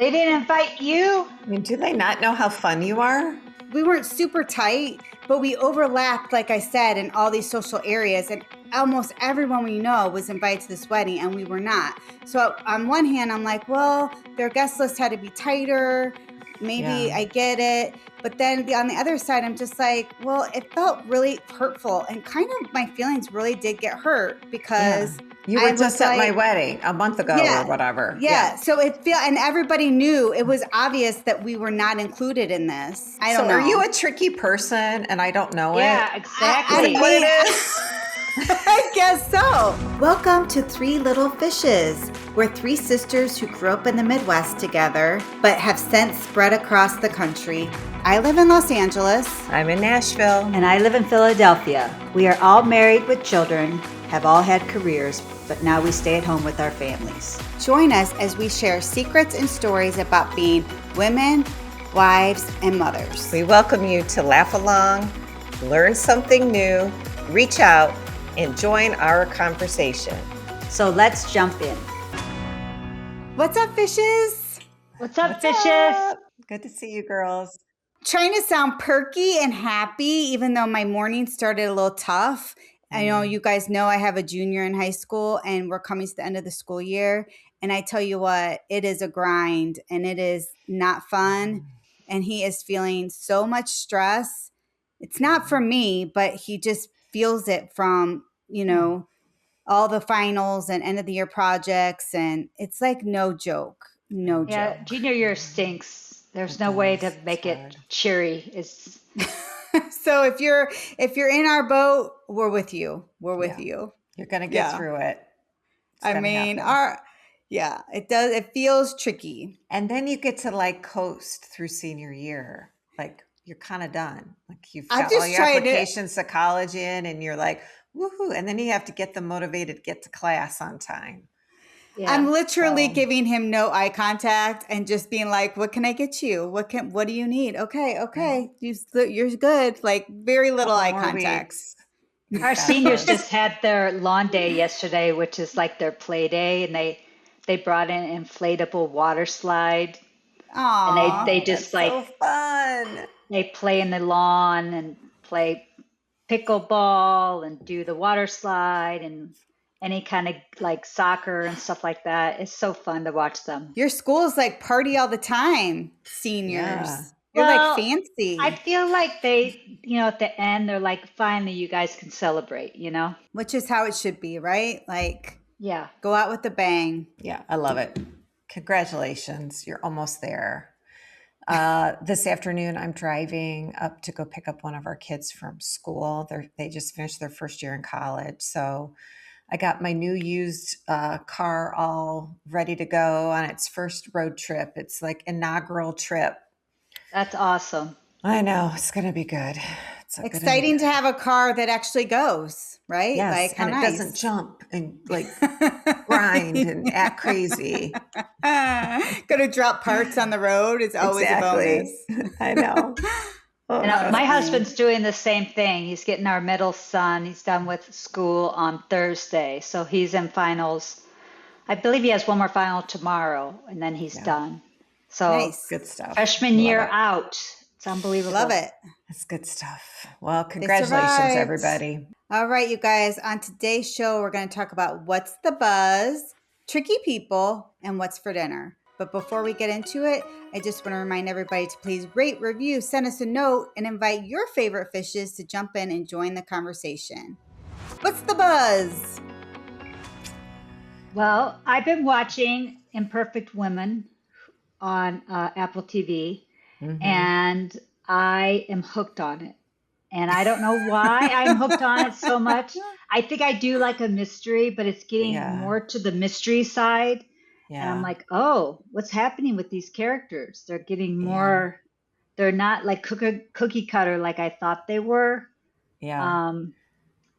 They didn't invite you? I mean, do they not know how fun you are? We weren't super tight, but we overlapped, like I said, in all these social areas. And almost everyone we know was invited to this wedding, and we were not. So on one hand, I'm like, well, their guest list had to be tighter. Maybe I get it. But then on the other side, I'm just like, well, it felt really hurtful. And kind of my feelings really did get hurt because you were just at my wedding a month ago or whatever. Yeah. So and everybody knew, it was obvious that we were not included in this. I don't know. Are you a tricky person and I don't know it? Yeah, exactly. Is that what it is? I guess so. Welcome to Three Little Fishes. We're three sisters who grew up in the Midwest together, but have since spread across the country. I live in Los Angeles. I'm in Nashville. And I live in Philadelphia. We are all married with children, have all had careers, but now we stay at home with our families. Join us as we share secrets and stories about being women, wives, and mothers. We welcome you to laugh along, learn something new, reach out, and join our conversation. So let's jump in. What's up, fishes? What's up, fishes? Good to see you, girls. Trying to sound perky and happy, even though my morning started a little tough. I know you guys know I have a junior in high school and we're coming to the end of the school year. And I tell you what, it is a grind and it is not fun. And he is feeling so much stress. It's not for me, but he just feels it from, all the finals and end of the year projects. And it's like no joke. Yeah, junior year stinks. There's no way to make it cheery. It's So if you're in our boat, we're with you. We're with you. You're gonna get through it. It does. It feels tricky. And then you get to like coast through senior year. Like you're kind of done. Like you've got all your applications to college in and you're like, woohoo. And then you have to get them motivated to get to class on time. Yeah, I'm literally giving him no eye contact and just being like, what can I get you? What do you need? Okay. You're good. Like very little eye contact. Our seniors just had their lawn day yesterday, which is like their play day. And they brought in an inflatable water slide. Aww, and they just so fun. They play in the lawn and play pickleball and do the water slide and any kind of like soccer and stuff like that. It's so fun to watch them. Your school is like party all the time, seniors. You're like fancy. I feel like they, at the end, they're like, finally, you guys can celebrate, Which is how it should be, right? Like, yeah, go out with a bang. Yeah, I love it. Congratulations. You're almost there. This afternoon, I'm driving up to go pick up one of our kids from school. They just finished their first year in college. So I got my new used car all ready to go on its first road trip. It's like inaugural trip. That's awesome. I know. It's going to be good. It's exciting to have a car that actually goes, right? Yes, like how and nice. It doesn't jump and like grind and act crazy. Gonna drop parts on the road is always a bonus. I know. My husband's doing the same thing. He's getting our middle son. He's done with school on Thursday. So he's in finals. I believe he has one more final tomorrow and then he's done. So nice. Good stuff. Freshman year out. It's unbelievable. Love it. That's good stuff. Well, congratulations, everybody. All right, you guys. On today's show, we're going to talk about what's the buzz, tricky people, and what's for dinner. But before we get into it, I just want to remind everybody to please rate, review, send us a note, and invite your favorite fishes to jump in and join the conversation. What's the buzz? Well, I've been watching Imperfect Women on Apple TV, and I am hooked on it. And I don't know why I'm hooked on it so much. I think I do like a mystery, but it's getting more to the mystery side. Yeah. And I'm like, oh, what's happening with these characters? They're getting more, they're not like cookie cutter like I thought they were. Yeah.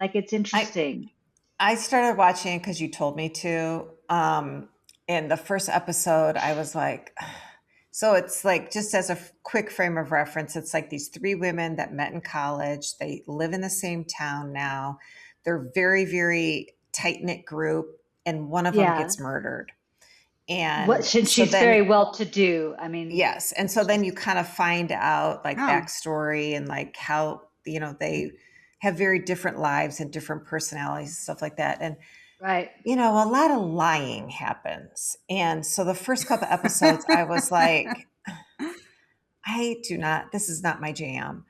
Like it's interesting. I started watching because you told me to. In the first episode, I was like, so it's like, just as a quick frame of reference, it's like these three women that met in college. They live in the same town now. They're very, very tight-knit group, and one of them gets murdered. And Since so she's very then, well to do. I mean, yes. And so then you kind of find out like Oh. backstory and like how, they have very different lives and different personalities and stuff like that. And, right. a lot of lying happens. And so the first couple episodes, I was like, this is not my jam.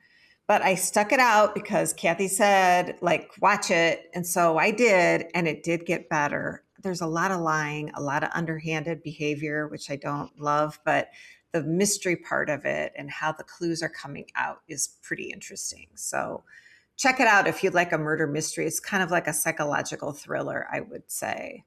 But I stuck it out because Kathy said, like, watch it. And so I did, and it did get better. There's a lot of lying, a lot of underhanded behavior, which I don't love, but the mystery part of it and how the clues are coming out is pretty interesting. So check it out if you'd like a murder mystery. It's kind of like a psychological thriller, I would say.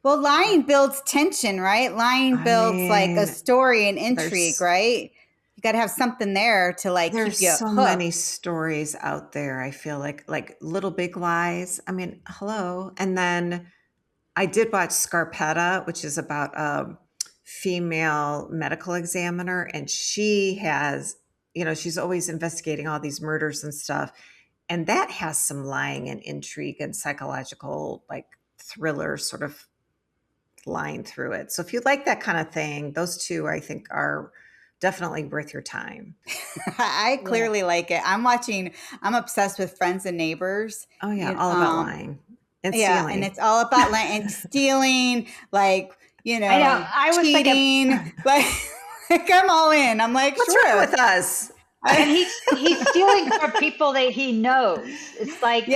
Well, lying builds tension, right? Lying builds like a story and intrigue, right? You got to have something there to like keep There's you so hooked. many stories out there. I feel like Little Big Lies. I mean, hello. And then I did watch Scarpetta, which is about a female medical examiner, and she has, she's always investigating all these murders and stuff. And that has some lying and intrigue and psychological like thriller sort of line through it. So if you like that kind of thing, those two I think are definitely worth your time. I clearly like it. I'm obsessed with Friends and Neighbors. Oh yeah, all about lying and stealing. And it's all about lying and stealing, like, I know. I was cheating. Like I'm all in. I'm like, what's sure. wrong with us? And he's stealing from people that he knows. It's like,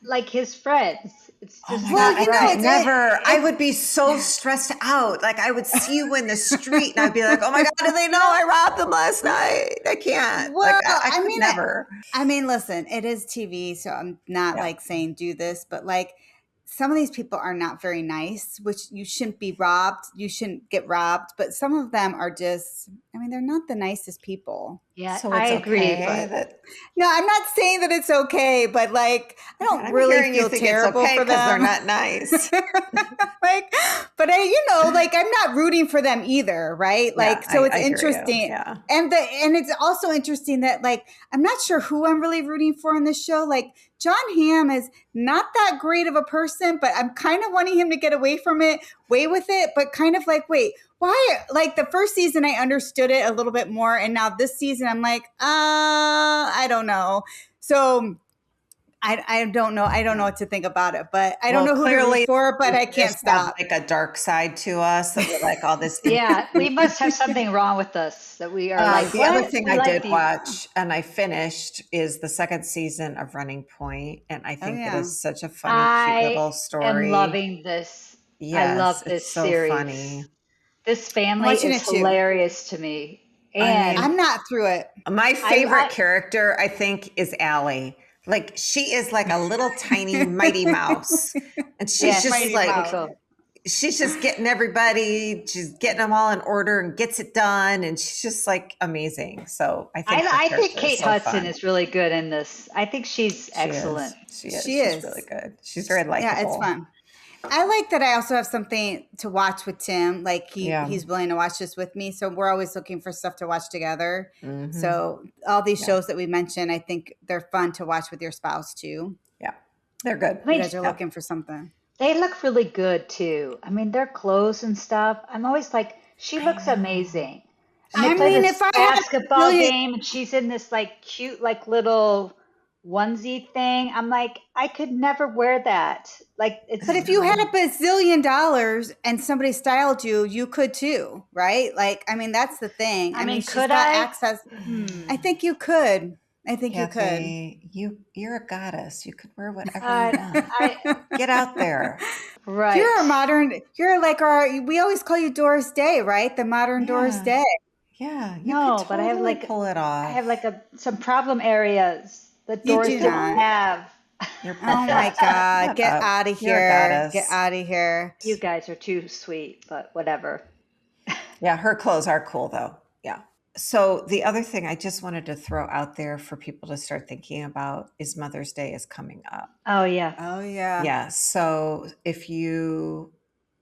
like his friends. It's just never. I would be so stressed out. Like I would see you in the street and I'd be like, oh my God, do they know I robbed them last night? I can't. Well, I could never. I mean, listen, it is TV, so I'm not like saying do this, but like some of these people are not very nice, which you shouldn't be robbed. You shouldn't get robbed. But some of them are just, I mean, they're not the nicest people. Yeah, so I agree. No, I'm not saying that it's okay, but like, I don't really feel terrible for them. Because they're not nice. Like, but like I'm not rooting for them either, right? Like, so it's interesting. Yeah. And it's also interesting that like, I'm not sure who I'm really rooting for in this show. Like John Hamm is not that great of a person, but I'm kind of wanting him to get away with it, but kind of like, wait, why? Like the first season, I understood it a little bit more. And now this season, I'm like, I don't know. So I don't know. I don't know what to think about it, but I don't know who to root for, but I can't stop. Like a dark side to us that we're like all this. Yeah, we must have something wrong with us that we are like. The other thing I did watch and I finished is the second season of Running Point, and I think it is such a funny, cute little story. I'm loving this. Yes, I love this so series. Funny. This family is hilarious to me, and I'm not through it. My favorite character, I think, is Allie. Like she is like a little tiny Mighty Mouse, and she's just like she's just getting everybody, she's getting them all in order and gets it done, and she's just like amazing. So I think Kate Hudson is really good in this. I think she's excellent. She is. She's really good. She's very likable. Yeah, it's fun. I like that I also have something to watch with Tim. Like he's willing to watch this with me. So we're always looking for stuff to watch together. Mm-hmm. So all these shows that we mentioned, I think they're fun to watch with your spouse too. Yeah, they're good. You guys are looking for something. They look really good too. I mean, their clothes and stuff. I'm always like, she looks amazing. And I mean, if I had a basketball game and she's in this like cute, like little onesie thing, I'm like, I could never wear that. Like, but if you had $1 bazillion and somebody styled you, you could too, right? Like, I mean, that's the thing. I mean, could I access? I think you could. I think Kathy, you could. You're a goddess. You could wear whatever you want. Get out there. Right. You're a modern. You're like we always call you Doris Day, right? The modern Doris Day. Yeah. But I have like pull it off. I have like some problem areas that Doris didn't have. You're oh my God. Get out of here. Get out of here. You guys are too sweet, but whatever. Yeah, her clothes are cool though. Yeah. So the other thing I just wanted to throw out there for people to start thinking about is Mother's Day is coming up. Oh, yeah. Oh, yeah. Yeah. So if you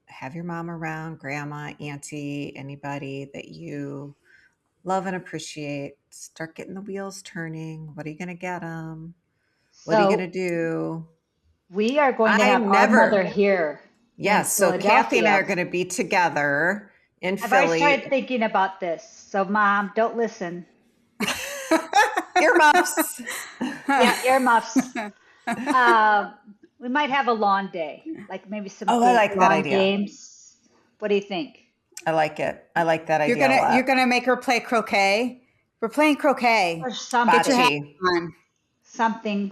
have your mom around, grandma, auntie, anybody that you love and appreciate, start getting the wheels turning. What are you going to get them? What are you going to do? We are going to have our mother here. Yeah. in So Kathy and I are Philadelphia. going to be together in I've already started Philly. thinking about this. So, Mom, don't listen. Earmuffs. Yeah, earmuffs. Uh, we might have a lawn day, like maybe some Oh, I like that lawn idea. games. What do you think? I like it. I like that You're idea a gonna you're lot. gonna make her play croquet. We're playing croquet. Or Get your hat something, Bocce. on. something,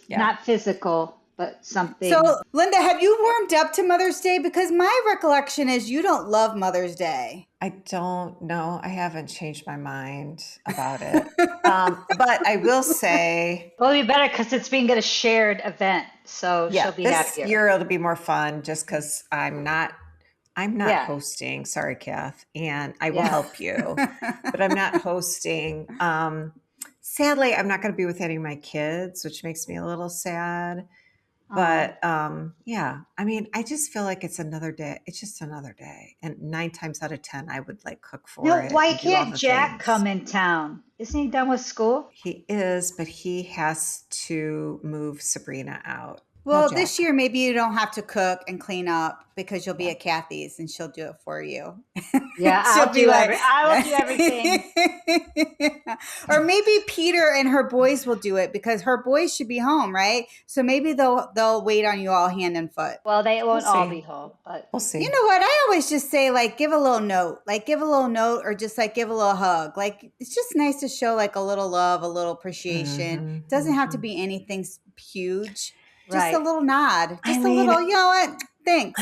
Yeah. not physical, but So, something. Linda, have you warmed up to Mother's Day? Because my recollection is you don't love Mother's Day. I don't know. I haven't changed my mind about it. But I will say, Well, it'll be better because it's being a shared event, so she'll yeah, be this happier. year it'll be more fun just because I'm not Yeah, hosting. Sorry, Kath, and I will yeah. help you, but I'm not hosting. Sadly, I'm not going to be with any of my kids, which makes me a little sad. Oh. But yeah, I mean, I just feel like it's another day. It's just another day, and 9 times out of 10, I would like cook for No, it why and do all can't the Jack things. come in town? Isn't he done with school? He is, but he has to move Sabrina out. No, Well, this Jack. year maybe you don't have to cook and clean up because you'll be Yeah. at Kathy's and she'll do it for you. Yeah, She'll be like, I will do everything. or maybe Peter and her boys will do it because her boys should be home, right? So maybe they'll wait on you all hand and foot. Well, they We'll won't all be see. home, but We'll see. You know what? I always just say like give a little note, or just like give a little hug. Like it's just nice to show like a little love, a little appreciation. It doesn't have to be anything huge. Just a right. little nod, I just a mean, little, you know what? Thanks.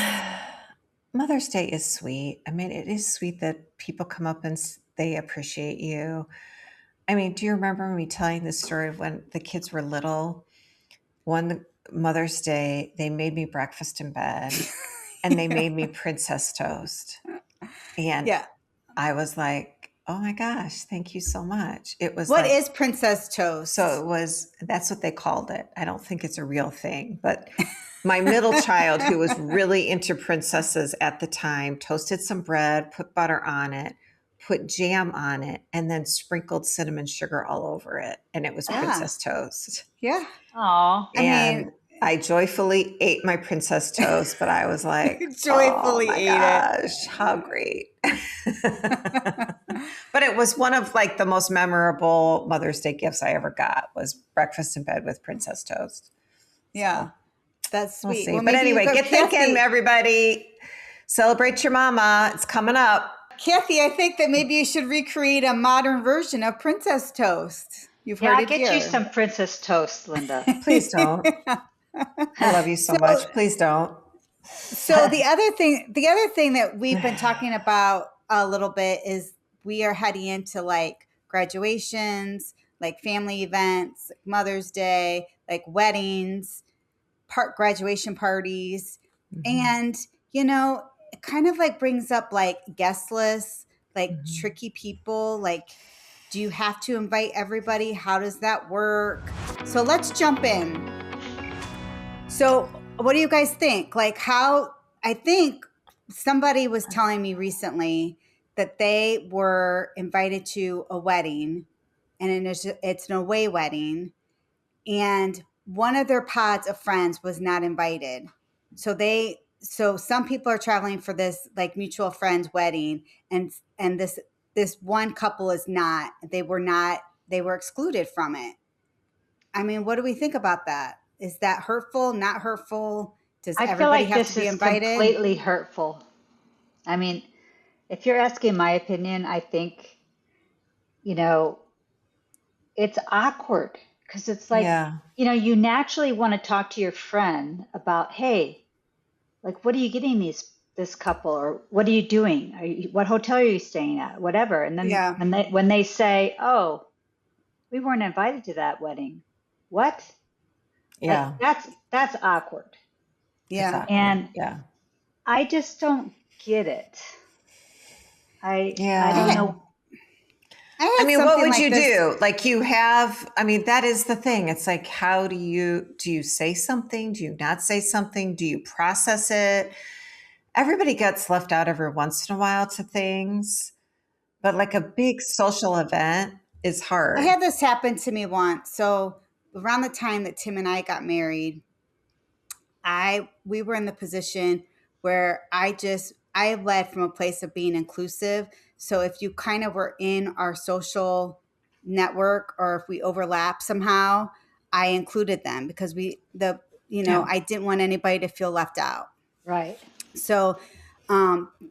Mother's Day is sweet. I mean, it is sweet that people come up and they appreciate you. I mean, do you remember me telling this story of when the kids were little? One Mother's Day, they made me breakfast in bed and they made me princess toast. And Yeah. I was like, oh my gosh, thank you so much. It was What like, is Princess Toast? so that's what they called it. I don't think it's a real thing, but my middle child, who was really into princesses at the time, toasted some bread, put butter on it, put jam on it, and then sprinkled cinnamon sugar all over it. And it was Yeah. princess toast. Yeah. Oh, I And mean, I joyfully ate my princess toast, but I was like, joyfully oh my ate gosh, how great. But it was one of like the most memorable Mother's Day gifts I ever got was breakfast in bed with princess toast. Yeah. That's We'll sweet. see. Well, But maybe anyway, get thinking, Kathy, everybody. Celebrate your mama. It's coming up. Kathy, I think that maybe you should recreate a modern version of Princess Toast. You've yeah, heard I'll it get here. you some princess toast, Linda. Please don't. I love you so much. Please don't. So the other thing that we've been talking about a little bit is we are heading into like graduations, like family events, like Mother's Day, like weddings, graduation parties. And you know, it kind of like brings up like guest lists, like tricky people, like do you have to invite everybody? How does that work? So let's jump in. So, what do you guys think? Like, I think somebody was telling me recently that they were invited to a wedding and it's an away wedding. And one of their pods of friends was not invited. So some people are traveling for this like mutual friend's wedding and this one couple is not. They were excluded from it. I mean, what do we think about that? Is that hurtful? Not hurtful? Does I feel everybody like have this to be is invited? completely hurtful. I mean, if you're asking my opinion, I think, it's awkward because it's like, Yeah. you naturally want to talk to your friend about, hey, like, what are you getting this couple, or what are you doing? What hotel are you staying at? Whatever. And then Yeah. when they say, oh, we weren't invited to that wedding. What? Yeah. That's awkward. It's Yeah. awkward. And Yeah. I just don't get it. I Yeah. don't know. I mean, what would you do? Like that is the thing. It's like, how do you say something? Do you not say something? Do you process it? Everybody gets left out every once in a while to things, but like a big social event is hard. I had this happen to me once. So around the time that Tim and I got married, we were in the position where I led from a place of being inclusive. So if you kind of were in our social network or if we overlap somehow, I included them because I didn't want anybody to feel left out. Right. So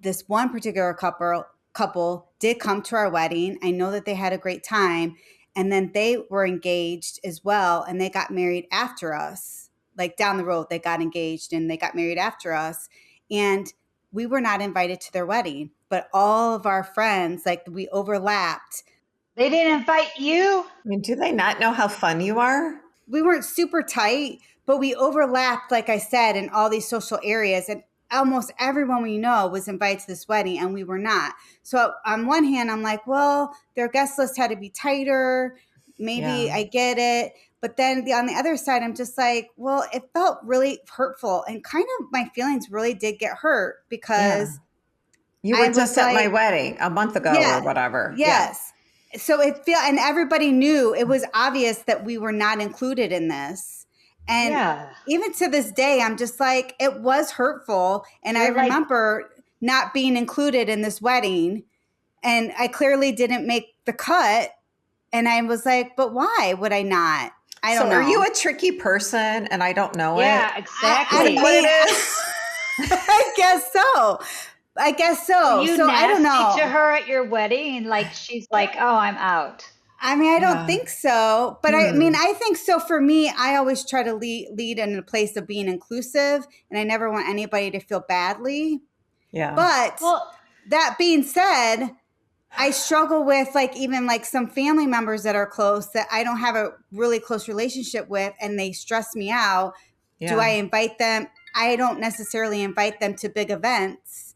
this one particular couple did come to our wedding. I know that they had a great time. And then they were engaged as well. And they got married after us. Like down the road, they got engaged and they got married after us. And we were not invited to their wedding. But all of our friends, like we overlapped. They didn't invite you? I mean, do they not know how fun you are? We weren't super tight, but we overlapped, like I said, in all these social areas. And almost everyone we know was invited to this wedding and we were not. So on one hand, I'm like, well, their guest list had to be tighter. Maybe I get it. But then on the other side, I'm just like, well, it felt really hurtful. And kind of my feelings really did get hurt because you were just at my wedding a month ago or whatever. Yes. So and everybody knew, it was obvious that we were not included in this. And even to this day, I'm just like, it was hurtful. And I remember not being included in this wedding. And I clearly didn't make the cut. And I was like, but why would I not? I don't know. Are you a tricky person and I don't know it? Yeah, exactly. What it is? I guess so. You I don't know. To her at your wedding, like she's like, "Oh, I'm out." I mean, I don't think so, but I mean, I think so. For me, I always try to lead in a place of being inclusive, and I never want anybody to feel badly. Yeah. But that being said, I struggle with even some family members that are close that I don't have a really close relationship with, and they stress me out. Yeah. Do I invite them? I don't necessarily invite them to big events.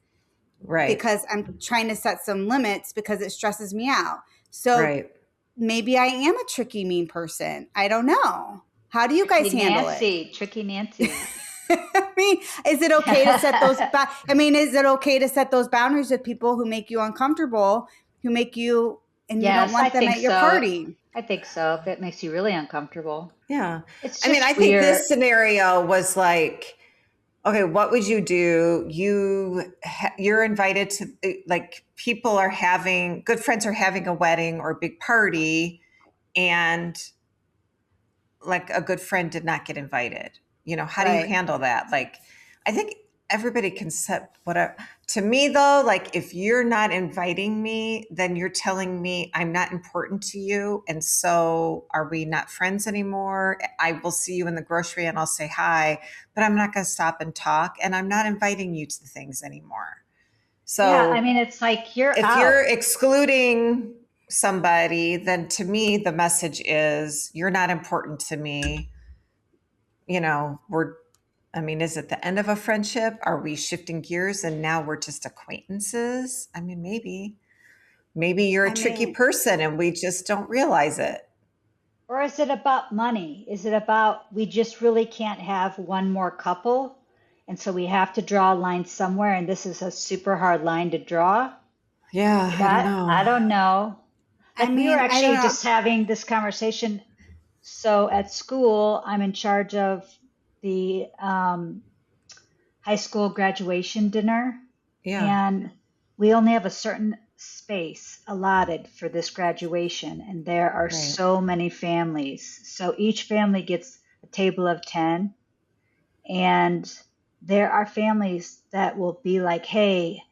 Right. Because I'm trying to set some limits because it stresses me out. So maybe I am a tricky, mean person. I don't know. How do you guys handle it? Tricky Nancy. I mean, is it okay to set those? Is it okay to set those boundaries with people who make you uncomfortable, who make you, and you don't want them at your party? I think so. If it makes you really uncomfortable. Yeah. It's just I think this scenario was like, okay, what would you do? You're invited to, good friends are having a wedding or a big party, and like a good friend did not get invited. How do you handle that? I think everybody can set whatever. To me though, if you're not inviting me, then you're telling me I'm not important to you. And so are we not friends anymore? I will see you in the grocery and I'll say hi, but I'm not going to stop and talk. And I'm not inviting you to the things anymore. So it's like if you're excluding somebody, then to me, the message is you're not important to me. Is it the end of a friendship? Are we shifting gears and now we're just acquaintances? Maybe you're a tricky person and we just don't realize it. Or is it about money? Is it about we just really can't have one more couple? And so we have to draw a line somewhere, and this is a super hard line to draw? Yeah, I don't know. We were actually just having this conversation. So at school, I'm in charge of the high school graduation dinner. Yeah. And we only have a certain space allotted for this graduation. And there are so many families. So each family gets a table of 10. And there are families that will be like, hey,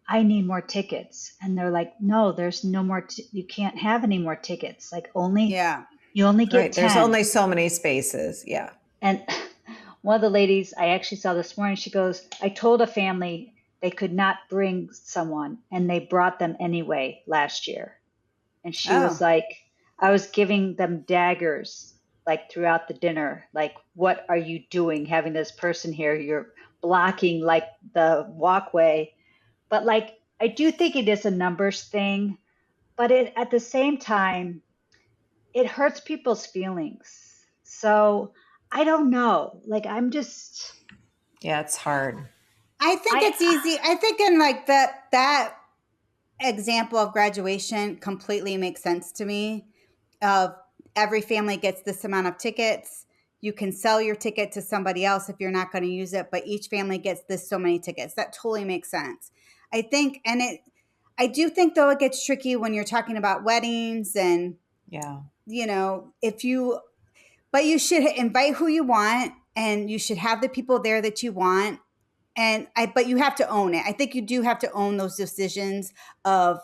I need more tickets. And they're like, no, there's no more. You can't have any more tickets. You only get 10. There's only so many spaces. Yeah. And one of the ladies I actually saw this morning, she goes, I told a family they could not bring someone, and they brought them anyway last year. And she was like, I was giving them daggers throughout the dinner. What are you doing having this person here? You're blocking the walkway. But I do think it is a numbers thing, but at the same time, it hurts people's feelings. So I don't know. Yeah, it's hard. I think it's easy. I think in that example of graduation completely makes sense to me. Of every family gets this amount of tickets. you can sell your ticket to somebody else if you're not going to use it, but each family gets this so many tickets. That totally makes sense. I think, I do think though it gets tricky when you're talking about weddings and, but you should invite who you want and you should have the people there that you want. But you have to own it. I think you do have to own those decisions of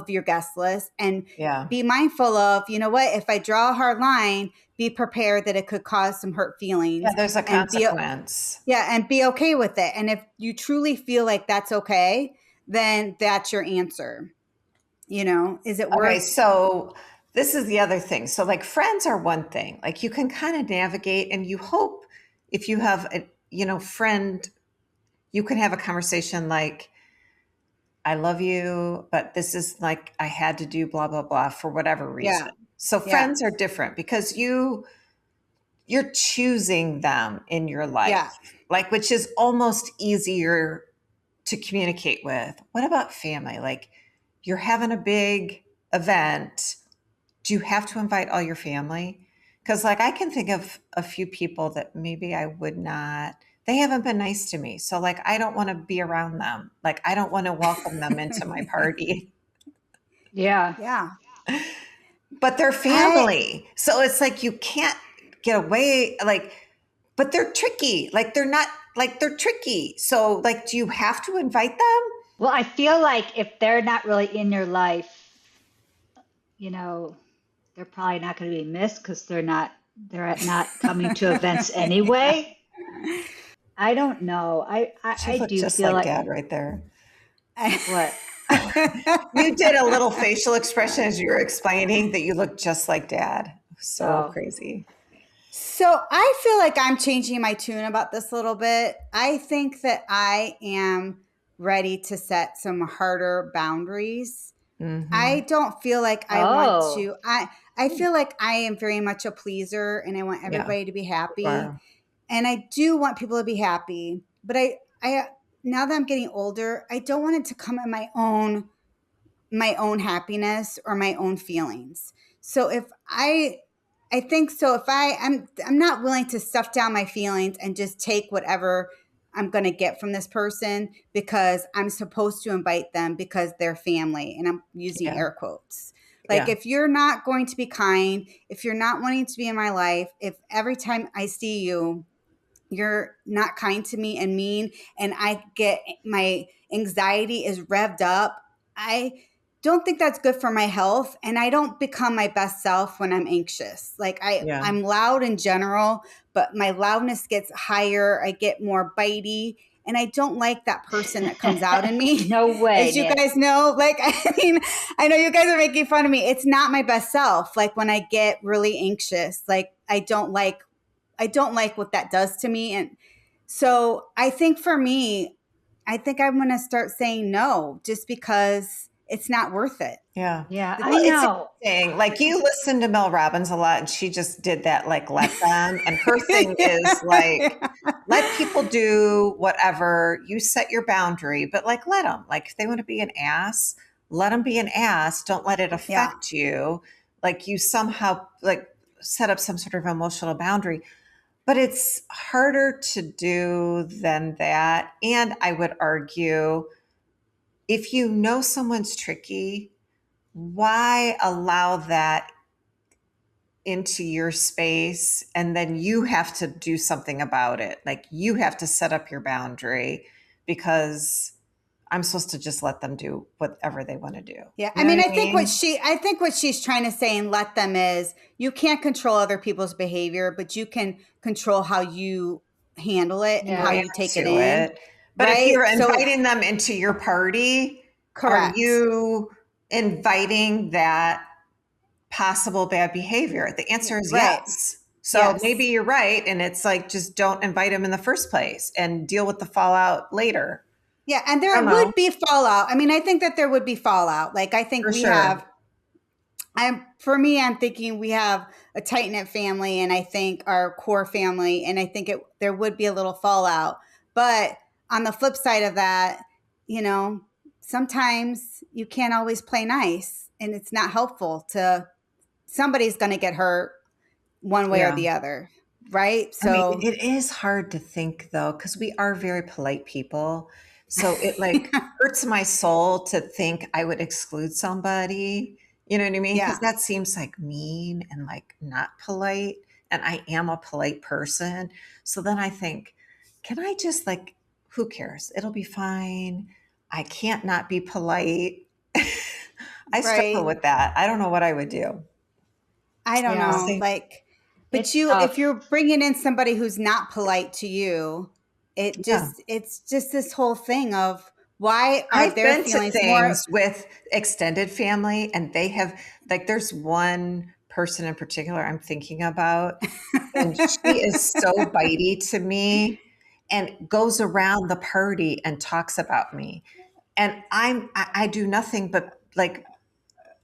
your guest list and be mindful of, you know what, if I draw a hard line, be prepared that it could cause some hurt feelings. Yeah, there's a consequence. And be okay with it. And if you truly feel like that's okay, then that's your answer. Is it worth? Okay, so this is the other thing. So like friends are one thing. Like you can kind of navigate, and you hope if you have a friend, you can have a conversation like, I love you, but this is like, I had to do blah, blah, blah for whatever reason. Yeah. So friends are different because you're choosing them in your life, like, which is almost easier to communicate with. What about family? Like you're having a big event. Do you have to invite all your family? Because like, I can think of a few people that maybe I would not, they haven't been nice to me. So like, I don't want to be around them. Like, I don't want to welcome them into my party. Yeah. Yeah. But they're family. So it's like, you can't get away. Like, but they're tricky. Like, they're tricky. So like, do you have to invite them? Well, I feel like if they're not really in your life, they're probably not going to be missed because they're not coming to events anyway. I don't know. I do just feel like Dad right there. What? You did a little facial expression as you were explaining that you look just like Dad. So crazy. So I feel like I'm changing my tune about this a little bit. I think that I am ready to set some harder boundaries. Mm-hmm. I don't feel like I want to. I feel like I am very much a pleaser and I want everybody to be happy. Wow. And I do want people to be happy. But I now that I'm getting older, I don't want it to come at my own happiness or my own feelings. So I'm not willing to stuff down my feelings and just take whatever I'm going to get from this person because I'm supposed to invite them because they're family. And I'm using air quotes. Like if you're not going to be kind, if you're not wanting to be in my life, if every time I see you, you're not kind to me and mean, and I get my anxiety is revved up, I don't think that's good for my health. And I don't become my best self when I'm anxious. Like I'm loud in general, but my loudness gets higher. I get more bitey. And I don't like that person that comes out in me. No way. As you guys know, like, I mean, I know you guys are making fun of me. It's not my best self. Like when I get really anxious, like I don't like what that does to me. And so I think for me, I think I'm going to start saying no just because it's not worth it. Yeah. I know. It's interesting. Like you listen to Mel Robbins a lot and she just did that, like let them. And her thing is like, let people do whatever, you set your boundary, but like, let them, like if they want to be an ass, let them be an ass. Don't let it affect you. Like you somehow like set up some sort of emotional boundary. But it's harder to do than that. And I would argue, if you know someone's tricky, why allow that into your space? And then you have to do something about it. Like you have to set up your boundary because I'm supposed to just let them do whatever they want to do. Yeah. I mean, I think what she's trying to say and let them is you can't control other people's behavior, but you can control how you handle it and how you take it in. But if you're inviting them into your party, correct, are you inviting that possible bad behavior? The answer is yes. So maybe you're right. And it's like, just don't invite them in the first place and deal with the fallout later. Yeah, and there would be fallout. I mean, I think that there would be fallout. Like, I think I'm thinking we have a tight-knit family, and I think our core family, and I think there would be a little fallout. But on the flip side of that, sometimes you can't always play nice, and it's not helpful somebody's going to get hurt one way or the other. right? I mean, So it is hard to think though, because we are very polite people. So it like hurts my soul to think I would exclude somebody. You know what I mean? Because yeah, that seems like mean and like not polite. And I am a polite person. So then I think, can I just like, who cares? It'll be fine. I can't not be polite. I struggle right. with that. I don't know what I would do. I don't Yeah, know. See? Like, but it's if tough. you're bringing in somebody who's not polite to you, Yeah. it's just this whole thing of why are I've their been to feelings more? things with extended family, and they have, like, there's one person in particular I'm thinking about, and she is so bitey to me and goes around the party and talks about me. And I do nothing but like,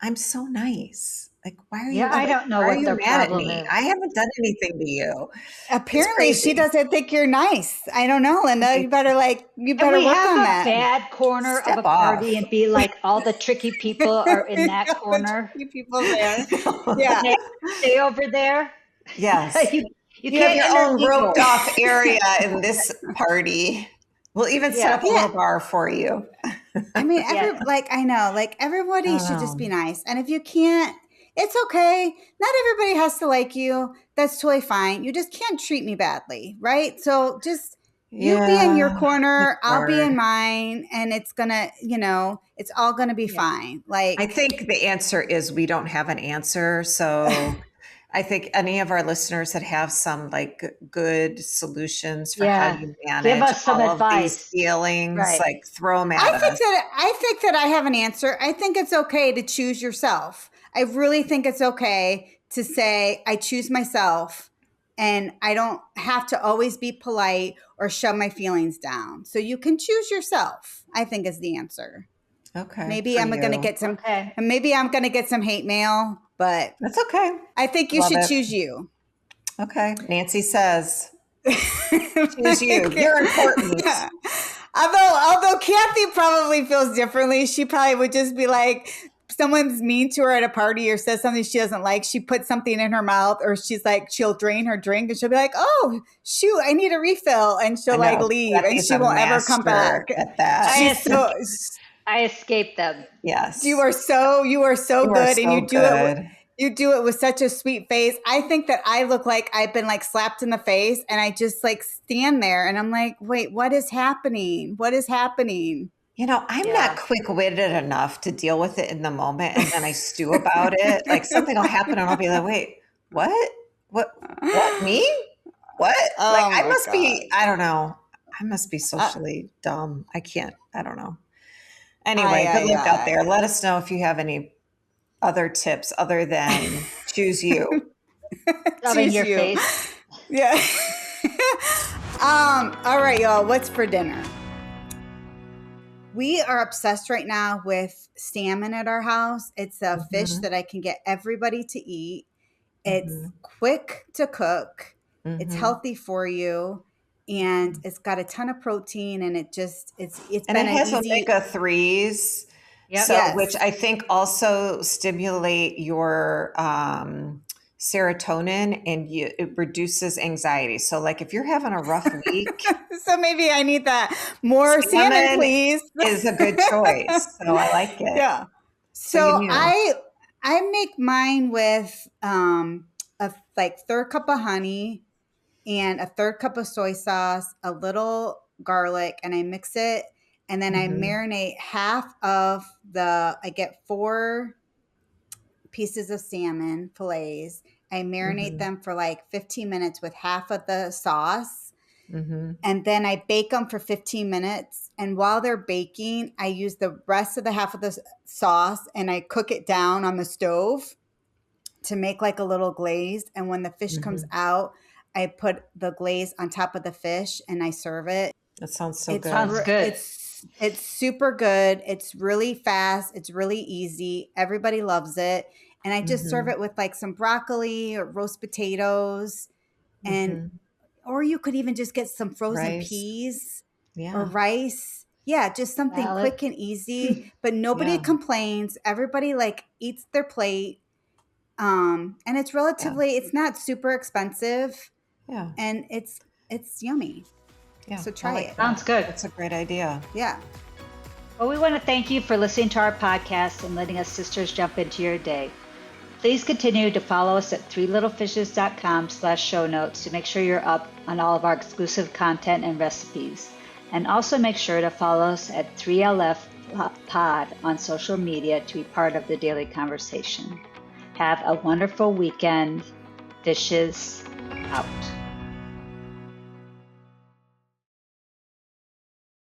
I'm so nice. Like, Yeah, I don't know why are what you their mad at problem me? is. I haven't done anything to you. It's Apparently, she crazy. doesn't think you're nice. I don't know, Linda. Like, You Can better we work have on a that. bad corner of step a party off. and be like all the tricky people are in We that got the corner? tricky people there. Yeah, Stay over there. Yes. you you You have can't your own intermingle. roped off area in this party. We'll even set Yeah. up a yeah. little bar for you. I mean, Yeah. I know, like I everybody don't should just know. be nice. And if you can't, it's okay. Not everybody has to like you. That's totally fine. You just can't treat me badly, right? So just you be in your Yeah, it's corner, I'll be hard. in mine, and it's gonna, it's all gonna be Yeah. fine. I Like, think the answer is we don't have an answer. So I think any of our listeners that have some like good solutions for how Yeah. you Give manage us some all of these advice. feelings, Right. like throw them at us. I think that I have an answer. I think it's okay to choose yourself. I really think it's okay to say I choose myself and I don't have to always be polite or shove my feelings down. So you can choose yourself, I think is the answer. Okay, Maybe for I'm going to you. get some Okay. maybe I'm going to get some hate mail, but That's okay. I think you Love should it. choose you. Okay. Nancy says, choose you. You're important. Yeah. Although Kathy probably feels differently, she probably would just be like, someone's mean to her at a party or says something she doesn't like, she puts something in her mouth, or she'll drain her drink and she'll be like, "Oh shoot, I need a refill," and she'll I like know. leave and Kathy's she a won't ever come master back. at that. She's so I escaped them. Yes. you are so You are good, and so good. you do it with such a sweet face. I think that I look like I've been like slapped in the face, and I just like stand there and I'm like, wait, what is happening? What is happening? You know, I'm Yeah. not quick-witted enough to deal with it in the moment, and then I stew about it. Like something will happen and I'll be like, wait, what? What, me? What? Oh Like I my must be, God. I don't know. I must be socially dumb. I don't know. Anyway, good luck out there. Let us know if you have any other tips other than choose you. Shove in Choose your you. face. Yeah. All right, y'all. What's for dinner? We are obsessed right now with salmon at our house. It's a fish Mhm. that I can get everybody to eat. It's Mhm. quick to cook. It's Mhm. healthy for you, and it's got a ton of protein. And it's And been it an has easy. omega-3s, Yep. so which Yes. I think also stimulate your serotonin, and it reduces anxiety. So like if you're having a rough week, So maybe I need that. More salmon, salmon please. is a good choice. So I like it. Yeah. So you So knew. I make mine with a like third cup of honey and a third cup of soy sauce, a little garlic, and I mix it, and then I Mhm. marinate I get 4 pieces of salmon fillets. I marinate Mhm. them for like 15 minutes with half of the sauce. Mhm. And then I bake them for 15 minutes. And while they're baking, I use the rest of the half of the sauce and I cook it down on the stove to make like a little glaze. And when the fish comes Mhm. out, I put the glaze on top of the fish and I serve it. That sounds so It's good. Sounds good. it's super good. It's really fast. It's really easy. Everybody loves it. And I just serve Mhm. it with like some broccoli or roast potatoes, and Mhm. or you could even just get some frozen Rice. peas or Yeah. rice. Yeah, just something Salad. quick and easy, but nobody Yeah. complains. Everybody like eats their plate. And it's Yeah. not super expensive. Yeah. and it's yummy. Yeah. So try it. Sounds good. That's a great idea. Yeah. Well, we want to thank you for listening to our podcast and letting us sisters jump into your day. Please continue to follow us at threelittlefishes.com/show notes to make sure you're up on all of our exclusive content and recipes. And also make sure to follow us at 3LF Pod on social media to be part of the daily conversation. Have a wonderful weekend. Fishes out.